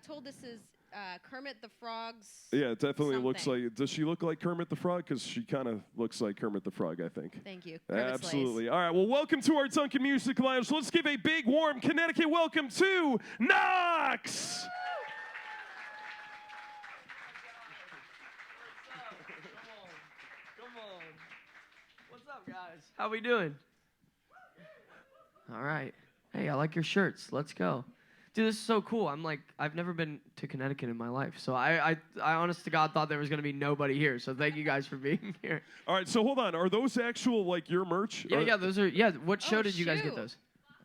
Told this is Kermit the Frog's. Yeah, it definitely looks something. like. Does she look like Kermit the Frog? Because she kind of looks like Kermit the Frog, I think. Thank you. Kermit Absolutely. Slays. All right. Well, welcome to our Dunkin Music Lounge. Let's give a big, warm Connecticut welcome to Knox. Come on. What's up, guys? How we doing? All right. Hey, I like your shirts. Let's go. Dude, this is so cool. I've never been to Connecticut in my life. So I honest to God thought there was going to be nobody here. So thank you guys for being here. All right. So hold on. Are those actual, like, your merch? Yeah, those are, what show did you guys get shoot. those?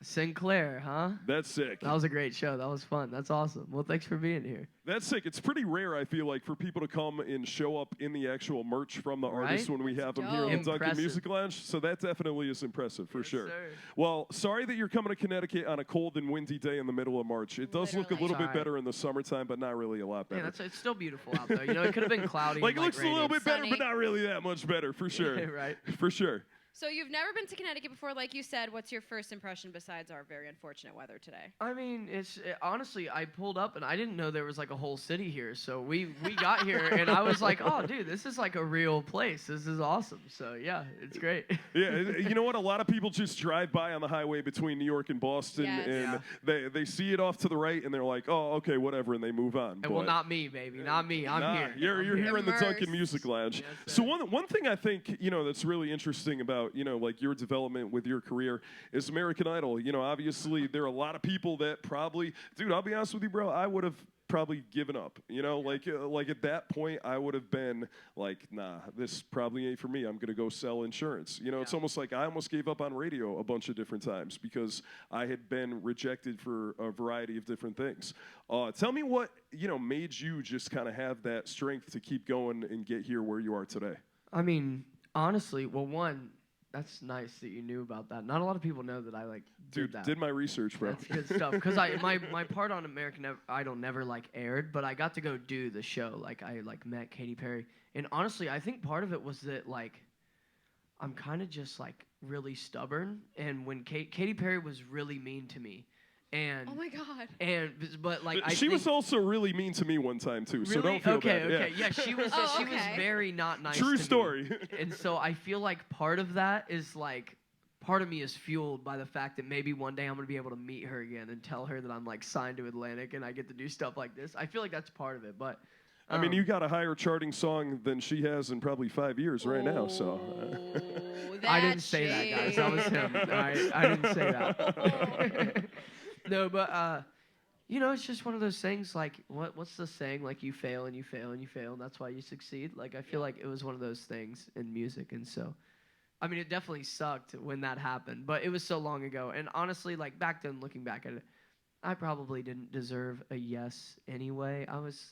Sinclair, huh? That's sick. That was a great show. That was fun. That's awesome. Well, thanks for being here. That's sick. It's pretty rare, I feel like, for people to come and show up in the actual merch from the artists Right? when we have them That's here in the Dunkin Impressive. Music Lounge. So that definitely is impressive, for Yes, sure. sir. Well, sorry that you're coming to Connecticut on a cold and windy day in the middle of March. It does look a Literally. little bit Sorry. better in the summertime, but not really a lot better. Yeah, it's still beautiful out there. You know, it could have been cloudy. Like, and, it looks a rainy. little bit better, Sunny. but not really that much better, for sure. Right. For sure. So you've never been to Connecticut before, like you said. What's your first impression besides our very unfortunate weather today? I mean, honestly, I pulled up and I didn't know there was like a whole city here. So we got here and I was like, oh, dude, this is like a real place. This is awesome. So yeah, it's great. Yeah, you know what? A lot of people just drive by on the highway between New York and Boston, Yes. and Yeah. they see it off to the right, and they're like, oh, okay, whatever, and they move on. And well, But- not me, baby. Not me. I'm Nah, here. You're I'm here in the Dunkin Immersed. Music Lounge. Yes, So sir. one thing I think, that's really interesting about, like your development with your career is American Idol. Obviously there are a lot of people that probably, dude, I'll be honest with you, bro, I would have probably given up. Like at that point I would have been like, nah, this probably ain't for me. I'm gonna go sell insurance. It's almost like I almost gave up on radio a bunch of different times because I had been rejected for a variety of different things. Tell me what made you just kind of have that strength to keep going and get here where you are today. I mean, honestly, well, one, that's nice that you knew about that. Not a lot of people know that I Dude, did that. did my research, bro. That's good stuff. Because my part on American Idol never aired, but I got to go do the show. I met Katy Perry, and honestly, I think part of it was that I'm kind of just really stubborn, and when Katy Perry was really mean to me, and Oh my God. but She was also really mean to me one time too, so really don't feel okay. bad. Okay, yeah, she was Oh, she was okay. very not nice. True to me. story. And so I feel like part of that is part of me is fueled by the fact that maybe one day I'm gonna be able to meet her again and tell her that I'm signed to Atlantic and I get to do stuff like this. I feel like that's part of it, but I mean, you got a higher charting song than she has in probably 5 years right now. So Oh, I didn't say that, guys. That was him. All right? I didn't say that. No, but it's just one of those things. What's the saying? You fail and you fail and you fail, and that's why you succeed. I feel like it was one of those things in music, and so. I mean, it definitely sucked when that happened, but it was so long ago. And honestly, back then, looking back at it, I probably didn't deserve a yes anyway. I was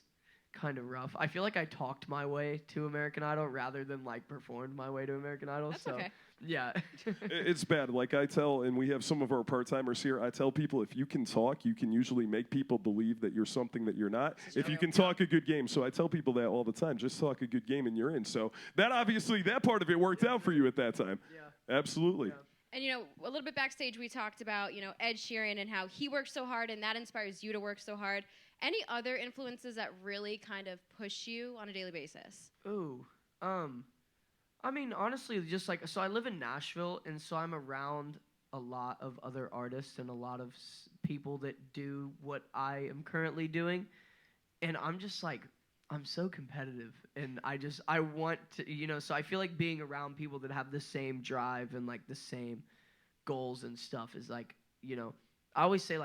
kind of rough. I feel like I talked my way to American Idol rather than performed my way to American Idol. That's so, okay. Yeah. it's bad. I tell, and we have some of our part-timers here, I tell people if you can talk, you can usually make people believe that you're something that you're not. If you can talk a good game. So I tell people that all the time. Just talk a good game and you're in. So that obviously, that part of it worked out for you at that time. Yeah. Absolutely. Yeah. And a little bit backstage, we talked about Ed Sheeran and how he works so hard, and that inspires you to work so hard. Any other influences that really kind of push you on a daily basis? Ooh. I mean, honestly, just so I live in Nashville, and so I'm around a lot of other artists and a lot of people that do what I am currently doing, and I'm just I'm so competitive, and I want to, so I feel like being around people that have the same drive and the same goals and stuff is I always say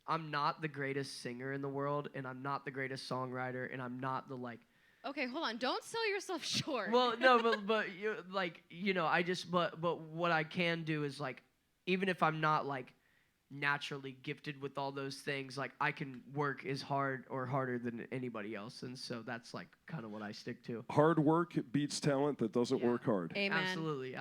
I'm not the greatest singer in the world, and I'm not the greatest songwriter, and I'm not the Okay, hold on. Don't sell yourself short. Well, no, but I just but what I can do is even if I'm not naturally gifted with all those things, I can work as hard or harder than anybody else, and so that's kind of what I stick to. Hard work beats talent that doesn't Yeah. work hard. Amen. Absolutely.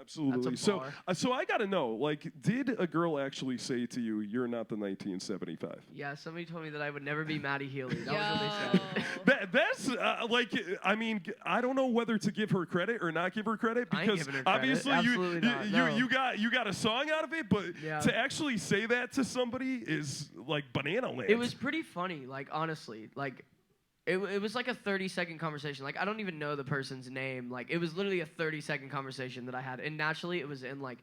Absolutely. That's a So, bar. so I got to know, like, did a girl actually say to you, "You're not the 1975"? Yeah, somebody told me that I would never be Maddie Healy. That was what they said. That's like, I mean, I don't know whether to give her credit or not give her credit I ain't because giving her credit. obviously Absolutely not, no. you got a song out of it, but Yeah. to actually say that to somebody is like banana land. It was pretty funny, like, honestly. Like, it was like a 30-second conversation. Like, I don't even know the person's name. Like, it was literally a 30-second conversation that I had. And naturally, it was in, like,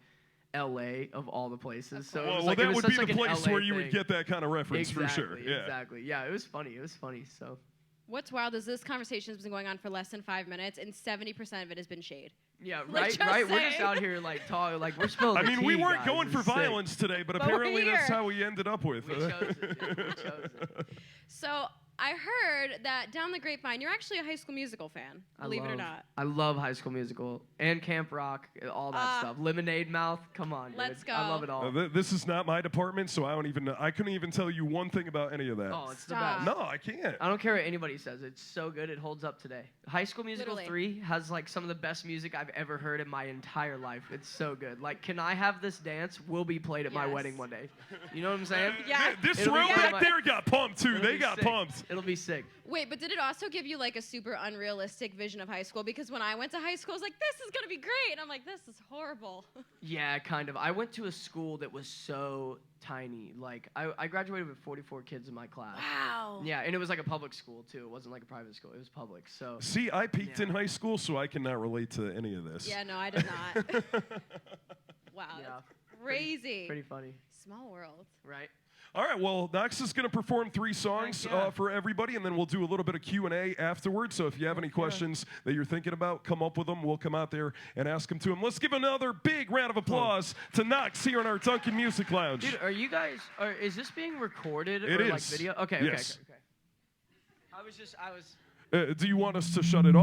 L.A. of all the places. So it was well, like, that it was would such, be like, the an place LA where you would thing. get that kind of reference for sure. Yeah. Exactly. Yeah, it was funny. It was funny. So. What's wild is this conversation has been going on for less than 5 minutes, and 70% of it has been shade. Yeah, Like, right, just right. We're just saying. out here, like, talking. Like, we're spilling I the mean, we tea, weren't guys. going It's for sick. violence today, but But we're apparently that's here. how we ended up with. We chose it. Dude. We chose it. So I heard that down the grapevine, you're actually a High School Musical fan, believe it or not. I love High School Musical and Camp Rock, all that stuff. Lemonade Mouth, come on, dude. Let's go. I love it all. This is not my department, so I don't even know. I couldn't even tell you one thing about any of that. Oh, it's Stop. the best. No, I can't. I don't care what anybody says. It's so good. It holds up today. High School Musical Literally. 3 has like some of the best music I've ever heard in my entire life. It's so good. Like, Can I Have This Dance will be played at my Yes. wedding one day. You know what I'm saying? Yeah. This It'll be room good. back there got pumped too. It'll They be got sick. pumped. It'll be sick. Wait, but did it also give you like a super unrealistic vision of high school? Because when I went to high school, I was like, this is going to be great. And I'm like, this is horrible. Yeah, kind of. I went to a school that was so tiny. Like, I graduated with 44 kids in my class. Wow. Yeah, and it was like a public school, too. It wasn't like a private school. It was public, so. See, I peaked Yeah. in high school, so I cannot relate to any of this. Yeah, no, I did not. Wow, Yeah. that's crazy. Pretty funny, Small world. right? All right, well, Knox is going to perform 3 songs Heck yeah. for everybody, and then we'll do a little bit of Q&A afterwards. So if you have any questions that you're thinking about, come up with them. We'll come out there and ask them to him. Let's give another big round of applause to Knox here in our Dunkin Music Lounge. Dude, are you guys, is this being recorded It or like is. video? Okay, Yes. okay. I was Do you want us to shut it off?